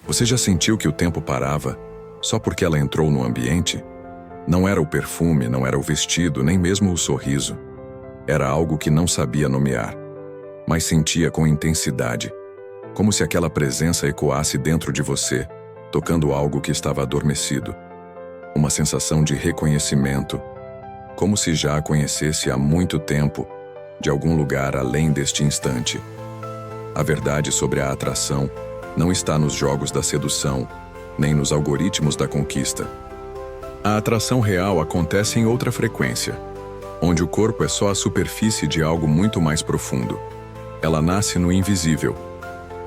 Você já sentiu que o tempo parava só porque ela entrou no ambiente? Não era o perfume, não era o vestido, nem mesmo o sorriso. Era algo que não sabia nomear, mas sentia com intensidade, como se aquela presença ecoasse dentro de você, tocando algo que estava adormecido. Uma sensação de reconhecimento, como se já a conhecesse há muito tempo, de algum lugar além deste instante. A verdade sobre a atração não está nos jogos da sedução, nem nos algoritmos da conquista. A atração real acontece em outra frequência, onde o corpo é só a superfície de algo muito mais profundo. Ela nasce no invisível,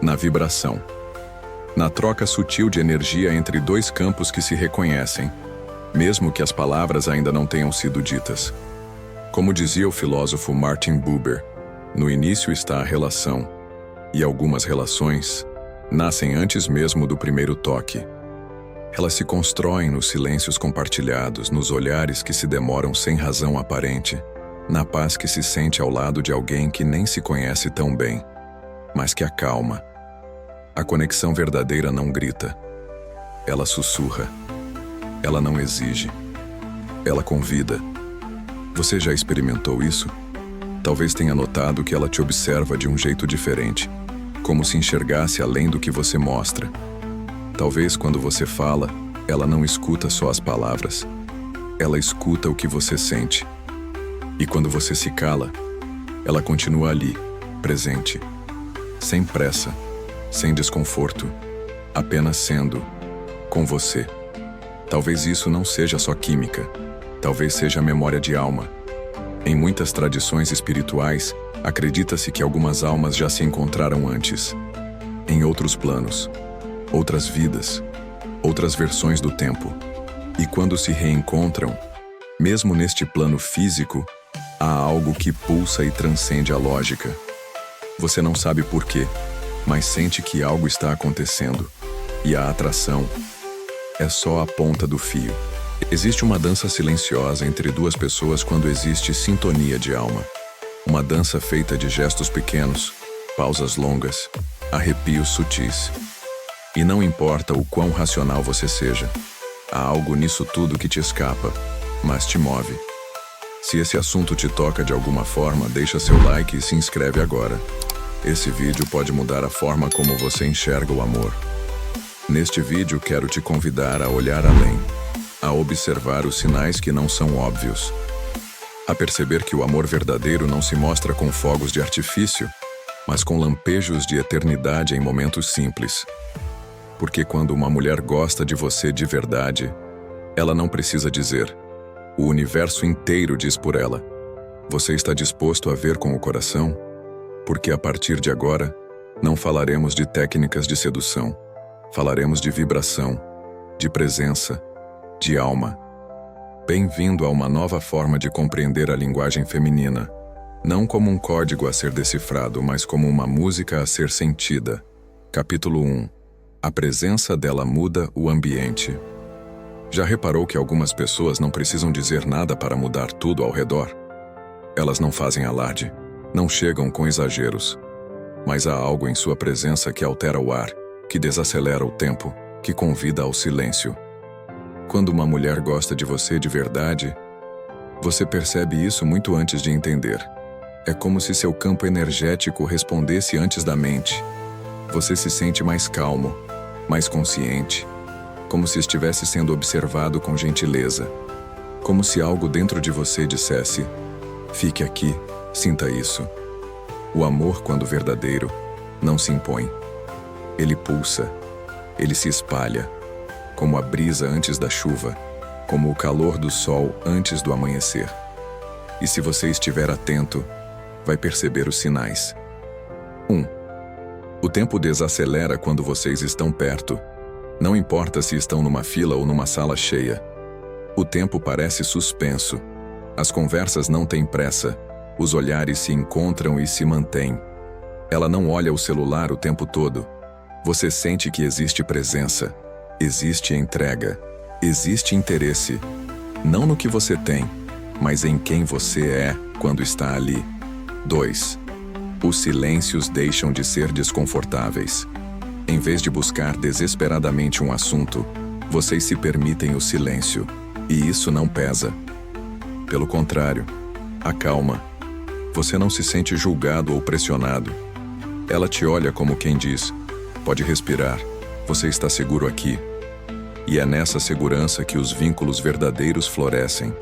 na vibração, na troca sutil de energia entre dois campos que se reconhecem, mesmo que as palavras ainda não tenham sido ditas. Como dizia o filósofo Martin Buber, no início está a relação, e algumas relações nascem antes mesmo do primeiro toque. Elas se constroem nos silêncios compartilhados, nos olhares que se demoram sem razão aparente, na paz que se sente ao lado de alguém que nem se conhece tão bem, mas que acalma. A conexão verdadeira não grita. Ela sussurra. Ela não exige. Ela convida. Você já experimentou isso? Talvez tenha notado que ela te observa de um jeito diferente, como se enxergasse além do que você mostra. Talvez quando você fala, ela não escuta só as palavras. Ela escuta o que você sente. E quando você se cala, ela continua ali, presente, sem pressa, sem desconforto, apenas sendo, com você. Talvez isso não seja só química, talvez seja memória de alma. Em muitas tradições espirituais, acredita-se que algumas almas já se encontraram antes, em outros planos, outras vidas, outras versões do tempo. E quando se reencontram, mesmo neste plano físico, há algo que pulsa e transcende a lógica. Você não sabe por quê, mas sente que algo está acontecendo, e a atração é só a ponta do fio. Existe uma dança silenciosa entre duas pessoas quando existe sintonia de alma. Uma dança feita de gestos pequenos, pausas longas, arrepios sutis. E não importa o quão racional você seja, há algo nisso tudo que te escapa, mas te move. Se esse assunto te toca de alguma forma, deixa seu like e se inscreve agora. Esse vídeo pode mudar a forma como você enxerga o amor. Neste vídeo quero te convidar a olhar além, a observar os sinais que não são óbvios, a perceber que o amor verdadeiro não se mostra com fogos de artifício, mas com lampejos de eternidade em momentos simples. Porque quando uma mulher gosta de você de verdade, ela não precisa dizer. O universo inteiro diz por ela. Você está disposto a ver com o coração? Porque a partir de agora, não falaremos de técnicas de sedução. Falaremos de vibração, de presença, de alma. Bem-vindo a uma nova forma de compreender a linguagem feminina, não como um código a ser decifrado, mas como uma música a ser sentida. Capítulo 1. A presença dela muda o ambiente. Já reparou que algumas pessoas não precisam dizer nada para mudar tudo ao redor? Elas não fazem alarde, não chegam com exageros. Mas há algo em sua presença que altera o ar, que desacelera o tempo, que convida ao silêncio. Quando uma mulher gosta de você de verdade, você percebe isso muito antes de entender. É como se seu campo energético respondesse antes da mente. Você se sente mais calmo, mais consciente, como se estivesse sendo observado com gentileza. Como se algo dentro de você dissesse: fique aqui, sinta isso. O amor, quando verdadeiro, não se impõe. Ele pulsa, ele se espalha, como a brisa antes da chuva, como o calor do sol antes do amanhecer. E se você estiver atento, vai perceber os sinais. 1. O tempo desacelera quando vocês estão perto. Não importa se estão numa fila ou numa sala cheia. O tempo parece suspenso. As conversas não têm pressa. Os olhares se encontram e se mantêm. Ela não olha o celular o tempo todo. Você sente que existe presença, existe entrega, existe interesse. Não no que você tem, mas em quem você é quando está ali. 2. Os silêncios deixam de ser desconfortáveis. Em vez de buscar desesperadamente um assunto, vocês se permitem o silêncio, e isso não pesa. Pelo contrário, acalma. Você não se sente julgado ou pressionado. Ela te olha como quem diz: pode respirar, você está seguro aqui. E é nessa segurança que os vínculos verdadeiros florescem.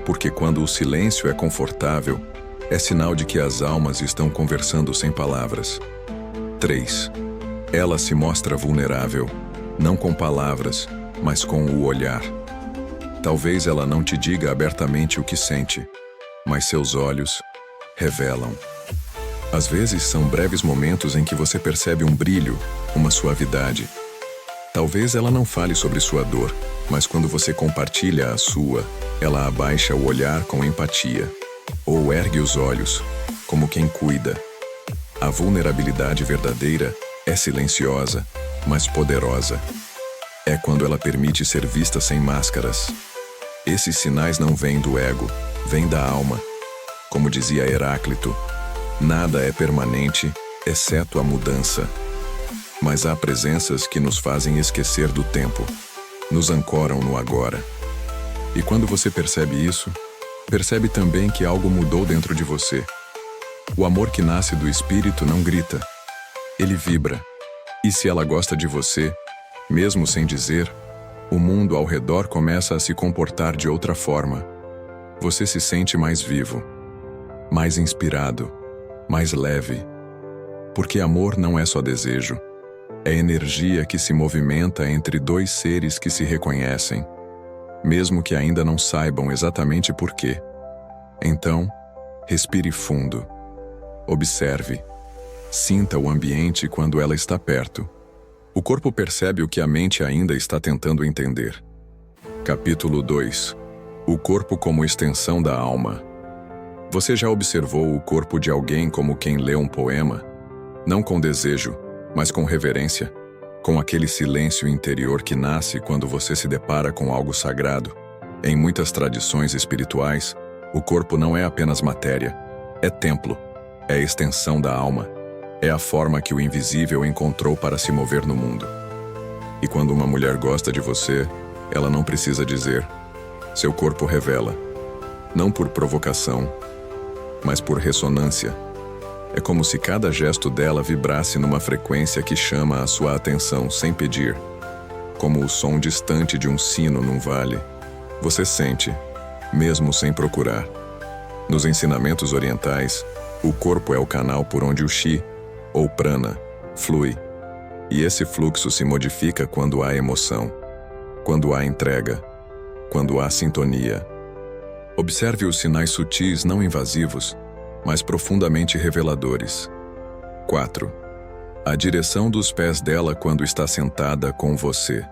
Porque quando o silêncio é confortável, é sinal de que as almas estão conversando sem palavras. 3. Ela se mostra vulnerável, não com palavras, mas com o olhar. Talvez ela não te diga abertamente o que sente, mas seus olhos revelam. Às vezes são breves momentos em que você percebe um brilho, uma suavidade. Talvez ela não fale sobre sua dor, mas quando você compartilha a sua, ela abaixa o olhar com empatia, ou ergue os olhos, como quem cuida. A vulnerabilidade verdadeira é silenciosa, mas poderosa. É quando ela permite ser vista sem máscaras. Esses sinais não vêm do ego, vêm da alma. Como dizia Heráclito, nada é permanente, exceto a mudança. Mas há presenças que nos fazem esquecer do tempo, nos ancoram no agora. E quando você percebe isso, percebe também que algo mudou dentro de você. O amor que nasce do espírito não grita, ele vibra. E se ela gosta de você, mesmo sem dizer, o mundo ao redor começa a se comportar de outra forma. Você se sente mais vivo, mais inspirado, mais leve. Porque amor não é só desejo. É energia que se movimenta entre dois seres que se reconhecem, mesmo que ainda não saibam exatamente por quê. Então, respire fundo. Observe. Sinta o ambiente quando ela está perto. O corpo percebe o que a mente ainda está tentando entender. Capítulo 2. O corpo como extensão da alma. Você já observou o corpo de alguém como quem lê um poema? Não com desejo, mas com reverência, com aquele silêncio interior que nasce quando você se depara com algo sagrado. Em muitas tradições espirituais, o corpo não é apenas matéria, é templo, é extensão da alma, é a forma que o invisível encontrou para se mover no mundo. E quando uma mulher gosta de você, ela não precisa dizer. Seu corpo revela, não por provocação, mas por ressonância. É como se cada gesto dela vibrasse numa frequência que chama a sua atenção sem pedir. Como o som distante de um sino num vale. Você sente, mesmo sem procurar. Nos ensinamentos orientais, o corpo é o canal por onde o chi, ou prana, flui. E esse fluxo se modifica quando há emoção, quando há entrega, quando há sintonia. Observe os sinais sutis não invasivos, mas profundamente reveladores. 4. A direção dos pés dela quando está sentada com você.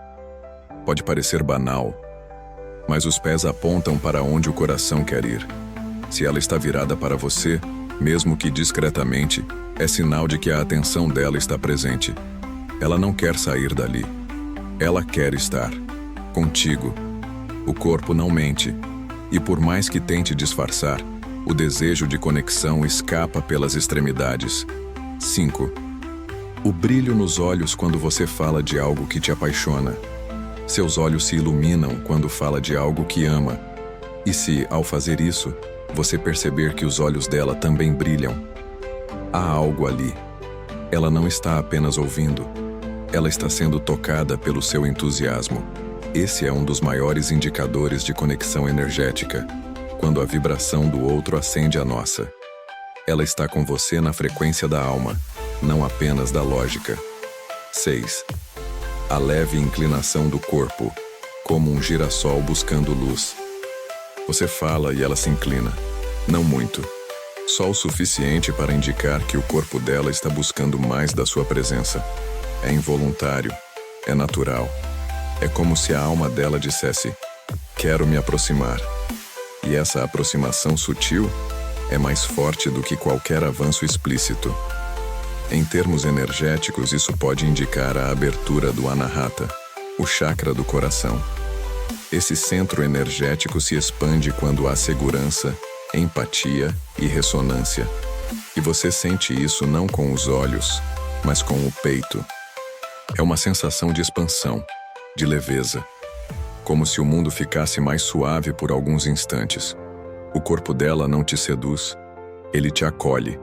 Pode parecer banal, mas os pés apontam para onde o coração quer ir. Se ela está virada para você, mesmo que discretamente, é sinal de que a atenção dela está presente. Ela não quer sair dali. Ela quer estar contigo. O corpo não mente, e por mais que tente disfarçar, o desejo de conexão escapa pelas extremidades. 5. O brilho nos olhos quando você fala de algo que te apaixona. Seus olhos se iluminam quando fala de algo que ama. E se, ao fazer isso, você perceber que os olhos dela também brilham, há algo ali. Ela não está apenas ouvindo. Ela está sendo tocada pelo seu entusiasmo. Esse é um dos maiores indicadores de conexão energética. Quando a vibração do outro acende a nossa. Ela está com você na frequência da alma, não apenas da lógica. 6. A leve inclinação do corpo, como um girassol buscando luz. Você fala e ela se inclina. Não muito. Só o suficiente para indicar que o corpo dela está buscando mais da sua presença. É involuntário. É natural. É como se a alma dela dissesse: quero me aproximar. E essa aproximação sutil é mais forte do que qualquer avanço explícito. Em termos energéticos, isso pode indicar a abertura do Anahata, o chakra do coração. Esse centro energético se expande quando há segurança, empatia e ressonância. E você sente isso não com os olhos, mas com o peito. É uma sensação de expansão, de leveza, como se o mundo ficasse mais suave por alguns instantes. O corpo dela não te seduz, ele te acolhe.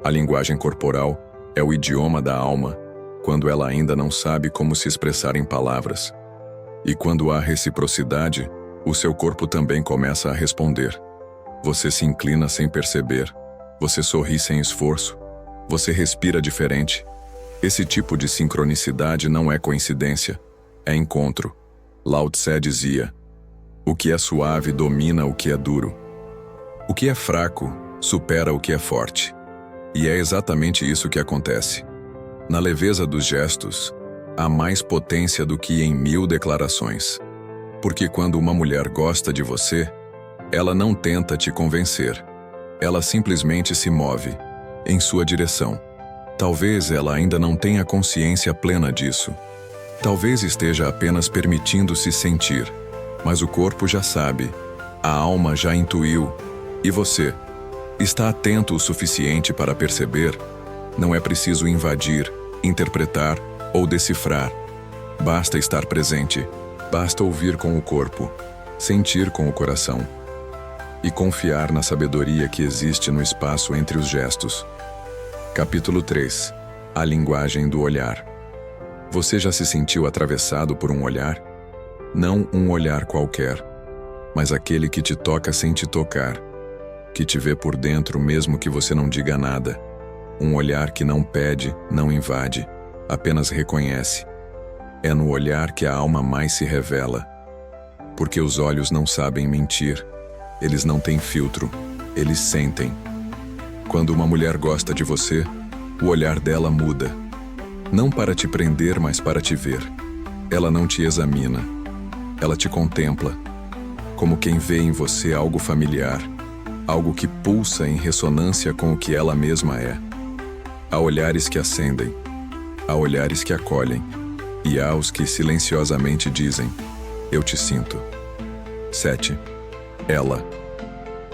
A linguagem corporal é o idioma da alma, quando ela ainda não sabe como se expressar em palavras. E quando há reciprocidade, o seu corpo também começa a responder. Você se inclina sem perceber, você sorri sem esforço, você respira diferente. Esse tipo de sincronicidade não é coincidência, é encontro. Lao Tse dizia: o que é suave domina o que é duro. O que é fraco supera o que é forte. E é exatamente isso que acontece. Na leveza dos gestos, há mais potência do que em 1000 declarações. Porque quando uma mulher gosta de você, ela não tenta te convencer. Ela simplesmente se move em sua direção. Talvez ela ainda não tenha consciência plena disso. Talvez esteja apenas permitindo-se sentir. Mas o corpo já sabe, a alma já intuiu. E você? Está atento o suficiente para perceber? Não é preciso invadir, interpretar ou decifrar. Basta estar presente. Basta ouvir com o corpo, sentir com o coração e confiar na sabedoria que existe no espaço entre os gestos. Capítulo 3. A linguagem do olhar. Você já se sentiu atravessado por um olhar? Não um olhar qualquer, mas aquele que te toca sem te tocar, que te vê por dentro mesmo que você não diga nada. Um olhar que não pede, não invade, apenas reconhece. É no olhar que a alma mais se revela. Porque os olhos não sabem mentir. Eles não têm filtro. Eles sentem. Quando uma mulher gosta de você, o olhar dela muda. Não para te prender, mas para te ver. Ela não te examina. Ela te contempla. Como quem vê em você algo familiar. Algo que pulsa em ressonância com o que ela mesma é. Há olhares que acendem. Há olhares que acolhem. E há os que silenciosamente dizem: eu te sinto. 7. Ela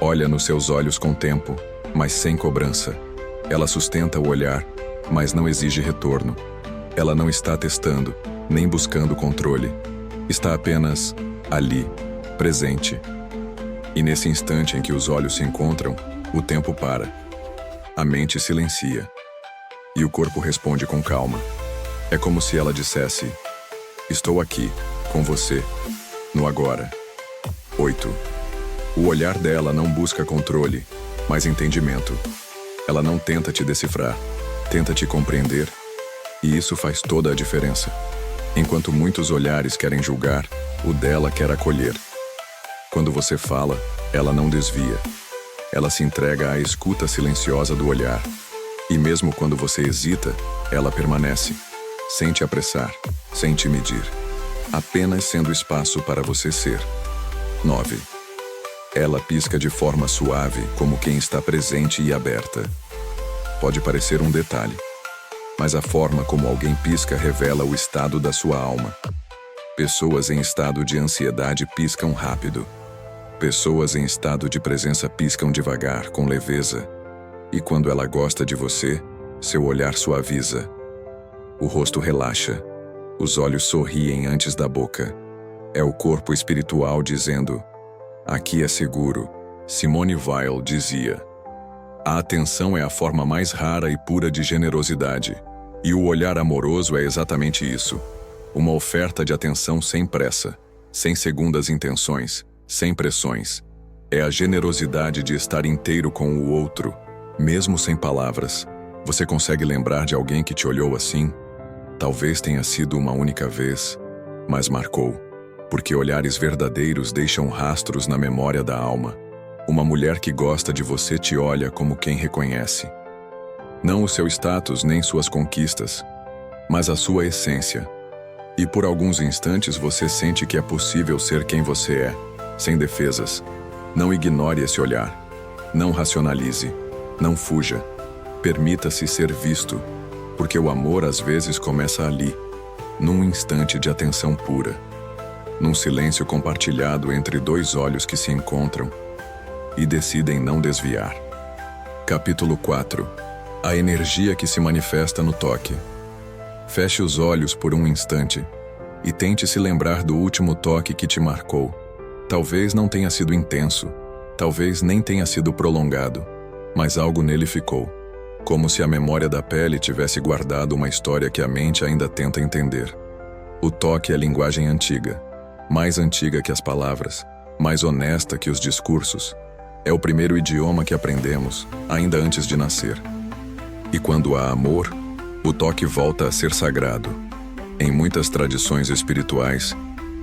olha nos seus olhos com tempo, mas sem cobrança. Ela sustenta o olhar, mas não exige retorno. Ela não está testando, nem buscando controle. Está apenas ali, presente. E nesse instante em que os olhos se encontram, o tempo para. A mente silencia. E o corpo responde com calma. É como se ela dissesse: estou aqui, com você, no agora. 8. O olhar dela não busca controle, mas entendimento. Ela não tenta te decifrar, tenta te compreender, e isso faz toda a diferença. Enquanto muitos olhares querem julgar, o dela quer acolher. Quando você fala, ela não desvia. Ela se entrega à escuta silenciosa do olhar. E mesmo quando você hesita, ela permanece, sem te apressar, sem te medir, apenas sendo espaço para você ser. 9. Ela pisca de forma suave, como quem está presente e aberta. Pode parecer um detalhe, mas a forma como alguém pisca revela o estado da sua alma. Pessoas em estado de ansiedade piscam rápido. Pessoas em estado de presença piscam devagar, com leveza. E quando ela gosta de você, seu olhar suaviza. O rosto relaxa. Os olhos sorriem antes da boca. É o corpo espiritual dizendo: aqui é seguro. Simone Weil dizia: a atenção é a forma mais rara e pura de generosidade. E o olhar amoroso é exatamente isso. Uma oferta de atenção sem pressa, sem segundas intenções, sem pressões. É a generosidade de estar inteiro com o outro, mesmo sem palavras. Você consegue lembrar de alguém que te olhou assim? Talvez tenha sido uma única vez, mas marcou. Porque olhares verdadeiros deixam rastros na memória da alma. Uma mulher que gosta de você te olha como quem reconhece. Não o seu status nem suas conquistas, mas a sua essência. E por alguns instantes você sente que é possível ser quem você é, sem defesas. Não ignore esse olhar. Não racionalize. Não fuja. Permita-se ser visto, porque o amor às vezes começa ali, num instante de atenção pura. Num silêncio compartilhado entre dois olhos que se encontram e decidem não desviar. Capítulo 4. A energia que se manifesta no toque. Feche os olhos por um instante e tente se lembrar do último toque que te marcou. Talvez não tenha sido intenso, talvez nem tenha sido prolongado, mas algo nele ficou, como se a memória da pele tivesse guardado uma história que a mente ainda tenta entender. O toque é linguagem antiga, mais antiga que as palavras, mais honesta que os discursos. É o primeiro idioma que aprendemos, ainda antes de nascer. E quando há amor, o toque volta a ser sagrado. Em muitas tradições espirituais,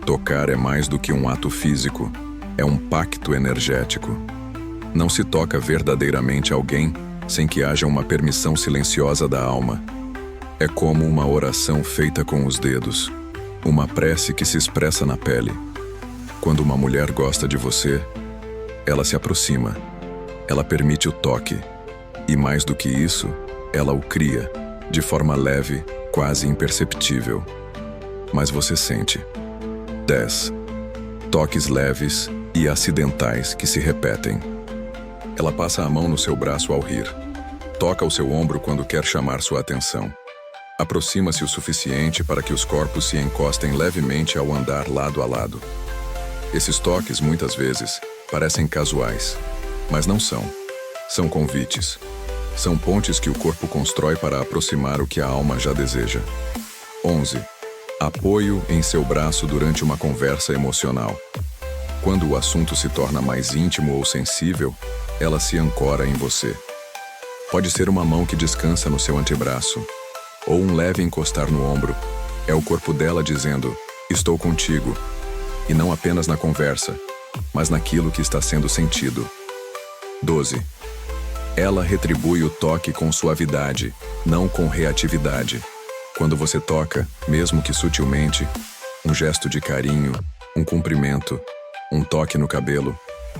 tocar é mais do que um ato físico, é um pacto energético. Não se toca verdadeiramente alguém sem que haja uma permissão silenciosa da alma. É como uma oração feita com os dedos, uma prece que se expressa na pele. Quando uma mulher gosta de você, ela se aproxima, ela permite o toque, e mais do que isso, ela o cria, de forma leve, quase imperceptível. Mas você sente. 10. Toques leves e acidentais que se repetem. Ela passa a mão no seu braço ao rir. Toca o seu ombro quando quer chamar sua atenção. Aproxima-se o suficiente para que os corpos se encostem levemente ao andar lado a lado. Esses toques, muitas vezes, parecem casuais, mas não são. São convites. São pontes que o corpo constrói para aproximar o que a alma já deseja. 11. Apoio em seu braço durante uma conversa emocional. Quando o assunto se torna mais íntimo ou sensível, ela se ancora em você. Pode ser uma mão que descansa no seu antebraço, ou um leve encostar no ombro. É o corpo dela dizendo, estou contigo, e não apenas na conversa, mas naquilo que está sendo sentido. 12. Ela retribui o toque com suavidade, não com reatividade. Quando você toca, mesmo que sutilmente, um gesto de carinho, um cumprimento, um toque no cabelo,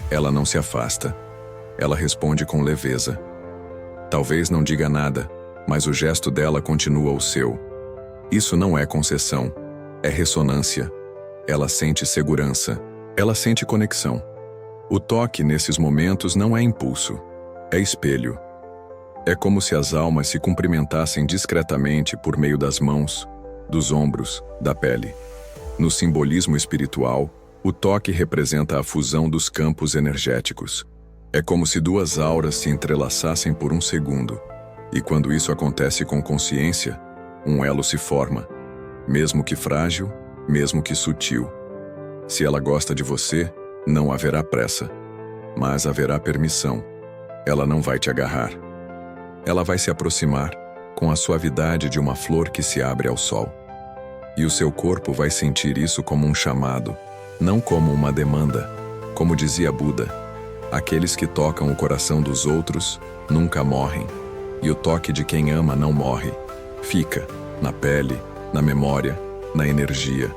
ela não se afasta. Ela responde com leveza. Talvez não diga nada, mas o gesto dela continua o seu. Isso não é concessão, é ressonância. Ela sente segurança, ela sente conexão. O toque nesses momentos não é impulso, é espelho. É como se as almas se cumprimentassem discretamente por meio das mãos, dos ombros, da pele. No simbolismo espiritual, o toque representa a fusão dos campos energéticos. É como se duas auras se entrelaçassem por um segundo. E quando isso acontece com consciência, um elo se forma, mesmo que frágil, mesmo que sutil. Se ela gosta de você, não haverá pressa, mas haverá permissão. Ela não vai te agarrar. Ela vai se aproximar com a suavidade de uma flor que se abre ao sol. E o seu corpo vai sentir isso como um chamado, não como uma demanda. Como dizia Buda, aqueles que tocam o coração dos outros nunca morrem, e o toque de quem ama não morre. Fica na pele, na memória, na energia.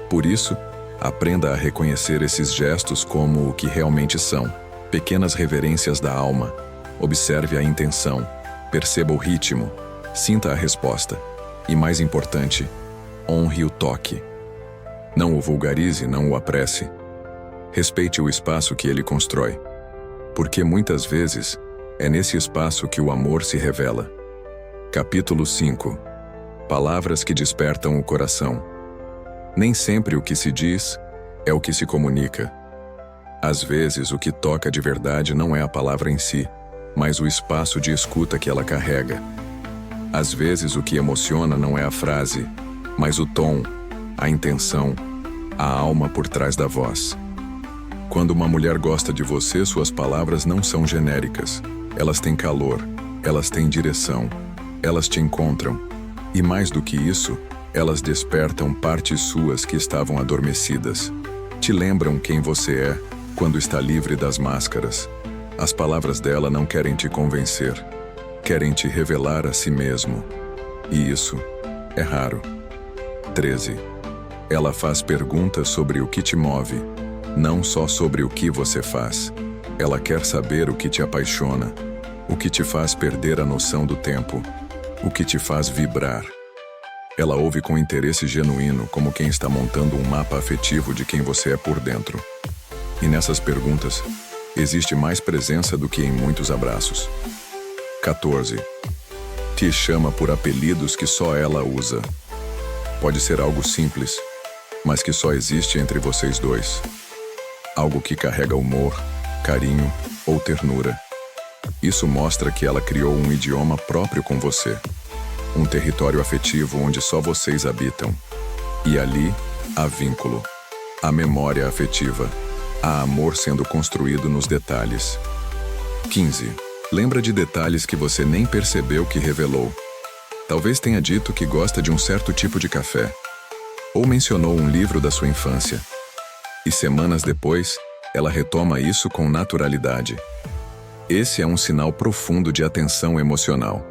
Por isso, aprenda a reconhecer esses gestos como o que realmente são, pequenas reverências da alma. Observe a intenção, perceba o ritmo, sinta a resposta. E mais importante, honre o toque. Não o vulgarize, não o apresse. Respeite o espaço que ele constrói. Porque muitas vezes, é nesse espaço que o amor se revela. Capítulo 5. Palavras que despertam o coração. Nem sempre o que se diz é o que se comunica. Às vezes, o que toca de verdade não é a palavra em si, mas o espaço de escuta que ela carrega. Às vezes, o que emociona não é a frase, mas o tom, a intenção, a alma por trás da voz. Quando uma mulher gosta de você, suas palavras não são genéricas. Elas têm calor, elas têm direção, elas te encontram. E mais do que isso, elas despertam partes suas que estavam adormecidas. Te lembram quem você é quando está livre das máscaras. As palavras dela não querem te convencer, querem te revelar a si mesmo. E isso é raro. 13. Ela faz perguntas sobre o que te move, não só sobre o que você faz. Ela quer saber o que te apaixona, o que te faz perder a noção do tempo, o que te faz vibrar. Ela ouve com interesse genuíno, como quem está montando um mapa afetivo de quem você é por dentro. E nessas perguntas, existe mais presença do que em muitos abraços. 14. Te chama por apelidos que só ela usa. Pode ser algo simples, mas que só existe entre vocês dois. Algo que carrega humor, carinho ou ternura. Isso mostra que ela criou um idioma próprio com você. Um território afetivo onde só vocês habitam. E ali, há vínculo, há memória afetiva, há amor sendo construído nos detalhes. 15. Lembra de detalhes que você nem percebeu que revelou. Talvez tenha dito que gosta de um certo tipo de café. Ou mencionou um livro da sua infância. E semanas depois, ela retoma isso com naturalidade. Esse é um sinal profundo de atenção emocional.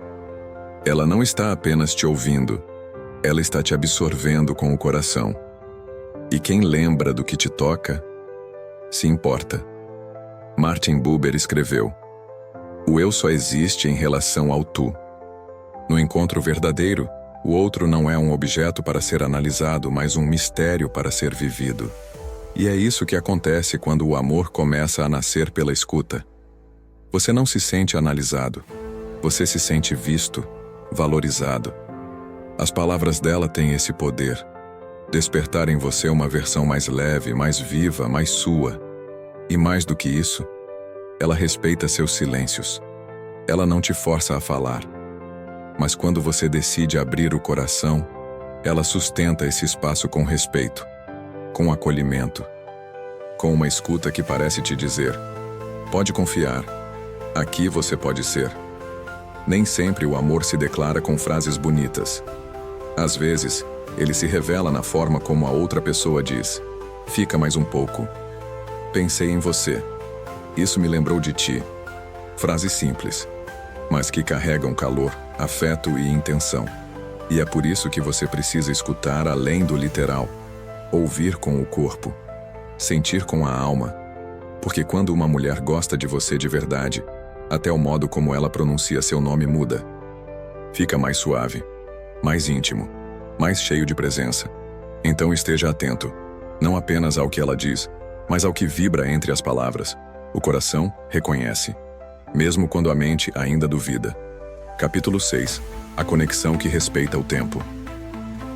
Ela não está apenas te ouvindo, ela está te absorvendo com o coração. E quem lembra do que te toca, se importa. Martin Buber escreveu: o eu só existe em relação ao tu. No encontro verdadeiro, o outro não é um objeto para ser analisado, mas um mistério para ser vivido. E é isso que acontece quando o amor começa a nascer pela escuta. Você não se sente analisado, você se sente visto, valorizado. As palavras dela têm esse poder. Despertar em você uma versão mais leve, mais viva, mais sua. E mais do que isso, ela respeita seus silêncios. Ela não te força a falar. Mas quando você decide abrir o coração, ela sustenta esse espaço com respeito, com acolhimento, com uma escuta que parece te dizer: pode confiar, aqui você pode ser. Nem sempre o amor se declara com frases bonitas. Às vezes, ele se revela na forma como a outra pessoa diz: fica mais um pouco. Pensei em você. Isso me lembrou de ti. Frases simples, mas que carregam calor, afeto e intenção. E é por isso que você precisa escutar além do literal. Ouvir com o corpo. Sentir com a alma. Porque quando uma mulher gosta de você de verdade, até o modo como ela pronuncia seu nome muda. Fica mais suave, mais íntimo, mais cheio de presença. Então esteja atento, não apenas ao que ela diz, mas ao que vibra entre as palavras. O coração reconhece, mesmo quando a mente ainda duvida. Capítulo 6. A conexão que respeita o tempo.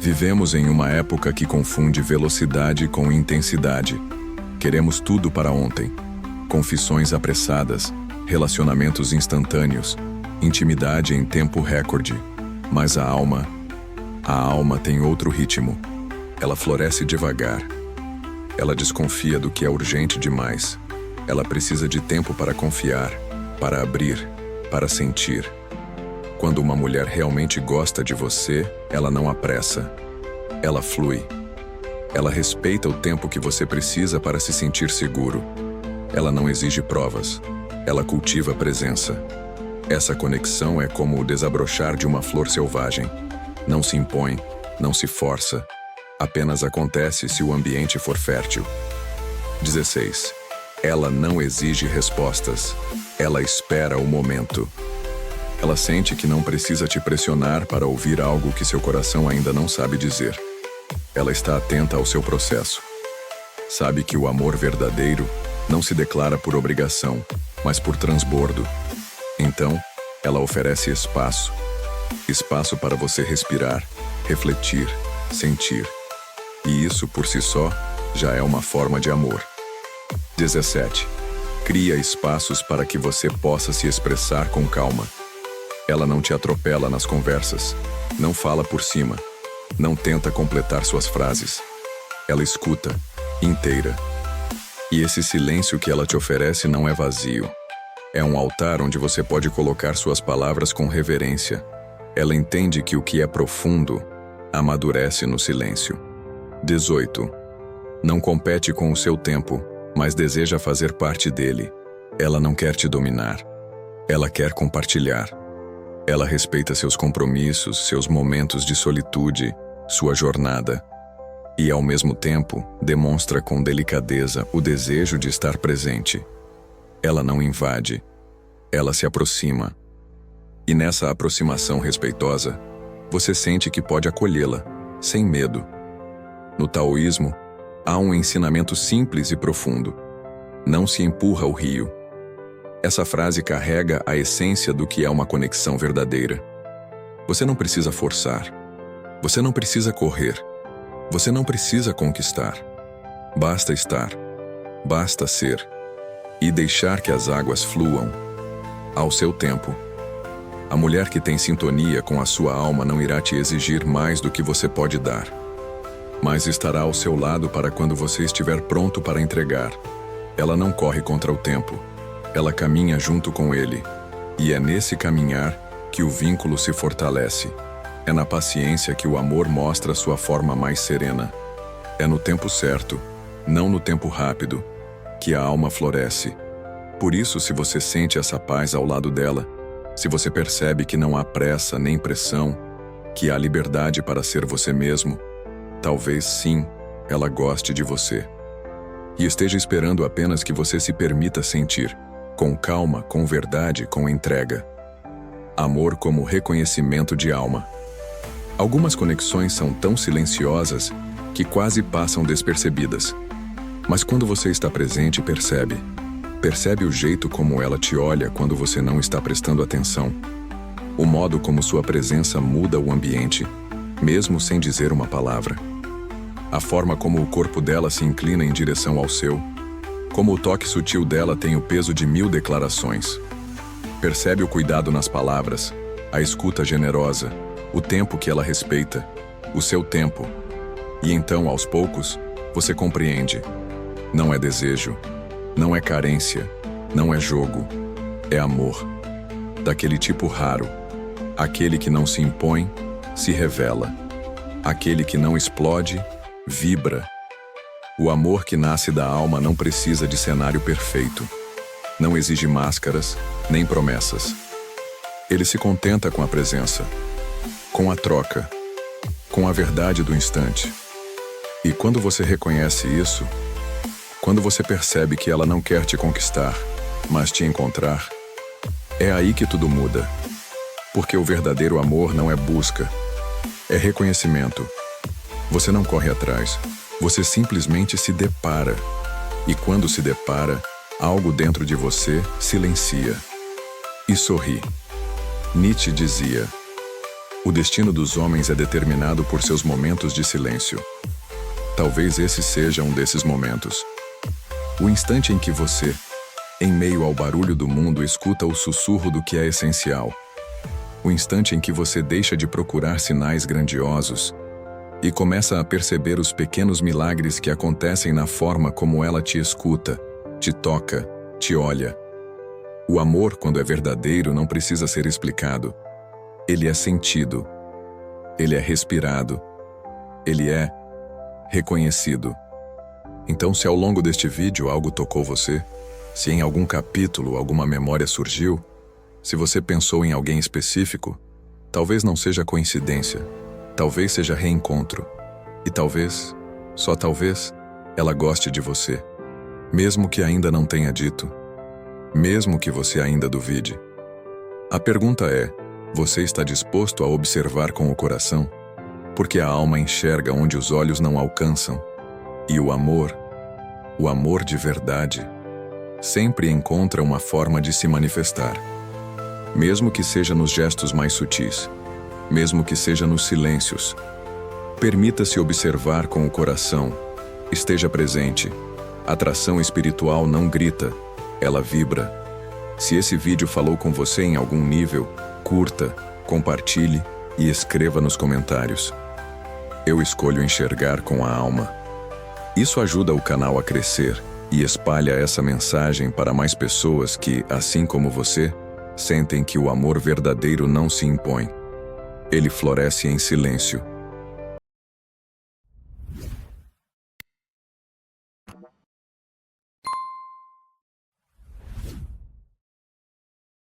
Vivemos em uma época que confunde velocidade com intensidade. Queremos tudo para ontem. Confissões apressadas, relacionamentos instantâneos, intimidade em tempo recorde. Mas a alma tem outro ritmo. Ela floresce devagar. Ela desconfia do que é urgente demais. Ela precisa de tempo para confiar, para abrir, para sentir. Quando uma mulher realmente gosta de você, ela não apressa. Ela flui. Ela respeita o tempo que você precisa para se sentir seguro. Ela não exige provas. Ela cultiva presença. Essa conexão é como o desabrochar de uma flor selvagem. Não se impõe, não se força. Apenas acontece se o ambiente for fértil. 16. Ela não exige respostas. Ela espera o momento. Ela sente que não precisa te pressionar para ouvir algo que seu coração ainda não sabe dizer. Ela está atenta ao seu processo. Sabe que o amor verdadeiro não se declara por obrigação, mas por transbordo. Então, ela oferece espaço. Espaço para você respirar, refletir, sentir. E isso, por si só, já é uma forma de amor. 17. Cria espaços para que você possa se expressar com calma. Ela não te atropela nas conversas, não fala por cima, não tenta completar suas frases. Ela escuta, inteira. E esse silêncio que ela te oferece não é vazio. É um altar onde você pode colocar suas palavras com reverência. Ela entende que o que é profundo amadurece no silêncio. 18. Não compete com o seu tempo, mas deseja fazer parte dele. Ela não quer te dominar. Ela quer compartilhar. Ela respeita seus compromissos, seus momentos de solitude, sua jornada. E, ao mesmo tempo, demonstra com delicadeza o desejo de estar presente. Ela não invade. Ela se aproxima. E nessa aproximação respeitosa, você sente que pode acolhê-la, sem medo. No taoísmo, há um ensinamento simples e profundo. Não se empurra o rio. Essa frase carrega a essência do que é uma conexão verdadeira. Você não precisa forçar. Você não precisa correr. Você não precisa conquistar. Basta estar. Basta ser. E deixar que as águas fluam ao seu tempo. A mulher que tem sintonia com a sua alma não irá te exigir mais do que você pode dar, mas estará ao seu lado para quando você estiver pronto para entregar. Ela não corre contra o tempo. Ela caminha junto com ele. E é nesse caminhar que o vínculo se fortalece. É na paciência que o amor mostra sua forma mais serena. É no tempo certo, não no tempo rápido, que a alma floresce. Por isso, se você sente essa paz ao lado dela, se você percebe que não há pressa nem pressão, que há liberdade para ser você mesmo, talvez sim, ela goste de você. E esteja esperando apenas que você se permita sentir, com calma, com verdade, com entrega. Amor como reconhecimento de alma. Algumas conexões são tão silenciosas que quase passam despercebidas. Mas quando você está presente, percebe. Percebe o jeito como ela te olha quando você não está prestando atenção. O modo como sua presença muda o ambiente, mesmo sem dizer uma palavra. A forma como o corpo dela se inclina em direção ao seu. Como o toque sutil dela tem o peso de 1000 declarações. Percebe o cuidado nas palavras, a escuta generosa, o tempo que ela respeita, o seu tempo. E então, aos poucos, você compreende. Não é desejo, não é carência, não é jogo, é amor. Daquele tipo raro, aquele que não se impõe, se revela. Aquele que não explode, vibra. O amor que nasce da alma não precisa de cenário perfeito. Não exige máscaras, nem promessas. Ele se contenta com a presença, com a troca, com a verdade do instante. E quando você reconhece isso, quando você percebe que ela não quer te conquistar, mas te encontrar, é aí que tudo muda. Porque o verdadeiro amor não é busca, é reconhecimento. Você não corre atrás, você simplesmente se depara. E quando se depara, algo dentro de você silencia e sorri. Nietzsche dizia: o destino dos homens é determinado por seus momentos de silêncio. Talvez esse seja um desses momentos. O instante em que você, em meio ao barulho do mundo, escuta o sussurro do que é essencial. O instante em que você deixa de procurar sinais grandiosos e começa a perceber os pequenos milagres que acontecem na forma como ela te escuta, te toca, te olha. O amor, quando é verdadeiro, não precisa ser explicado. Ele é sentido. Ele é respirado. Ele é reconhecido. Então, se ao longo deste vídeo algo tocou você, se em algum capítulo alguma memória surgiu, se você pensou em alguém específico, talvez não seja coincidência, talvez seja reencontro. E talvez, só talvez, ela goste de você. Mesmo que ainda não tenha dito. Mesmo que você ainda duvide. A pergunta é: você está disposto a observar com o coração? Porque a alma enxerga onde os olhos não alcançam. E o amor de verdade, sempre encontra uma forma de se manifestar. Mesmo que seja nos gestos mais sutis, mesmo que seja nos silêncios. Permita-se observar com o coração. Esteja presente. Atração espiritual não grita, ela vibra. Se esse vídeo falou com você em algum nível, curta, compartilhe e escreva nos comentários. Eu escolho enxergar com a alma. Isso ajuda o canal a crescer e espalha essa mensagem para mais pessoas que, assim como você, sentem que o amor verdadeiro não se impõe. Ele floresce em silêncio.